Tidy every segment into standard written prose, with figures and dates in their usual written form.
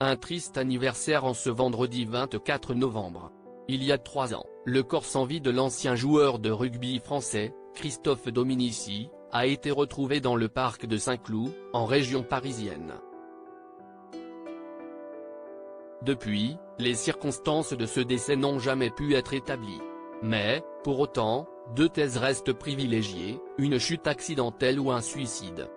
Un triste anniversaire en ce vendredi 24 novembre. Il y a 3 ans, le corps sans vie de l'ancien joueur de rugby français, Christophe Dominici, a été retrouvé dans le parc de Saint-Cloud, en région parisienne. Depuis, les circonstances de ce décès n'ont jamais pu être établies. Mais, pour autant, 2 thèses restent privilégiées, une chute accidentelle ou un suicide.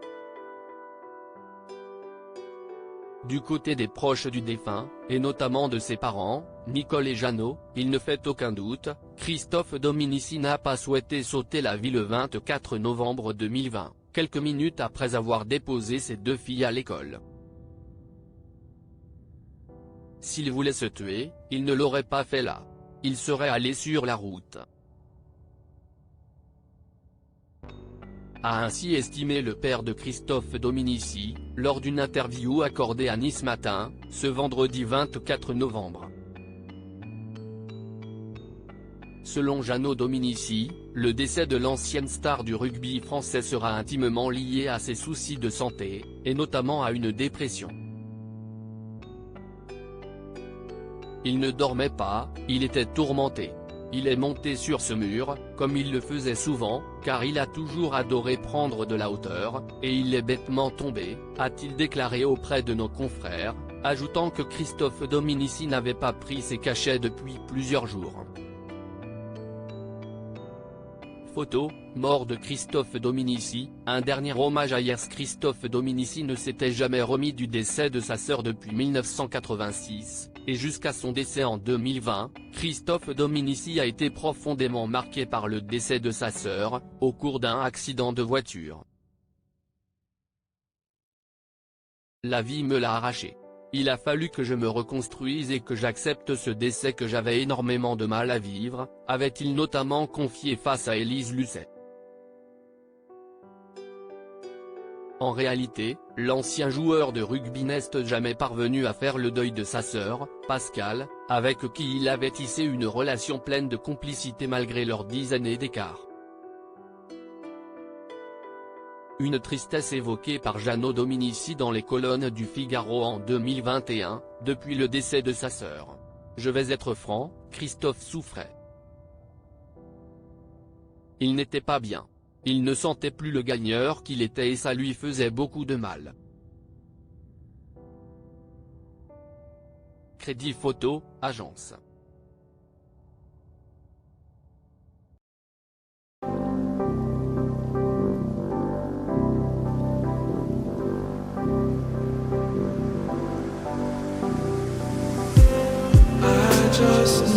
Du côté des proches du défunt, et notamment de ses parents, Nicole et Jeannot, il ne fait aucun doute, Christophe Dominici n'a pas souhaité sauter la vie le 24 novembre 2020, quelques minutes après avoir déposé ses 2 filles à l'école. S'il voulait se tuer, il ne l'aurait pas fait là. Il serait allé sur la route. A ainsi estimé le père de Christophe Dominici, lors d'une interview accordée à Nice Matin, ce vendredi 24 novembre. Selon Jeannot Dominici, le décès de l'ancienne star du rugby français sera intimement lié à ses soucis de santé, et notamment à une dépression. Il ne dormait pas, il était tourmenté. Il est monté sur ce mur, comme il le faisait souvent, car il a toujours adoré prendre de la hauteur, et il est bêtement tombé, a-t-il déclaré auprès de nos confrères, ajoutant que Christophe Dominici n'avait pas pris ses cachets depuis plusieurs jours. Photo, mort de Christophe Dominici, un dernier hommage à hier. Christophe Dominici ne s'était jamais remis du décès de sa sœur depuis 1986, et jusqu'à son décès en 2020, Christophe Dominici a été profondément marqué par le décès de sa sœur, au cours d'un accident de voiture. La vie me l'a arraché. Il a fallu que je me reconstruise et que j'accepte ce décès que j'avais énormément de mal à vivre, avait-il notamment confié face à Élise Lucet. En réalité, l'ancien joueur de rugby n'est jamais parvenu à faire le deuil de sa sœur, Pascale, avec qui il avait tissé une relation pleine de complicité malgré leurs 10 années d'écart. Une tristesse évoquée par Jeannot Dominici dans les colonnes du Figaro en 2021, depuis le décès de sa sœur. Je vais être franc, Christophe souffrait. Il n'était pas bien. Il ne sentait plus le gagneur qu'il était et ça lui faisait beaucoup de mal. Crédit Photo, agence. Just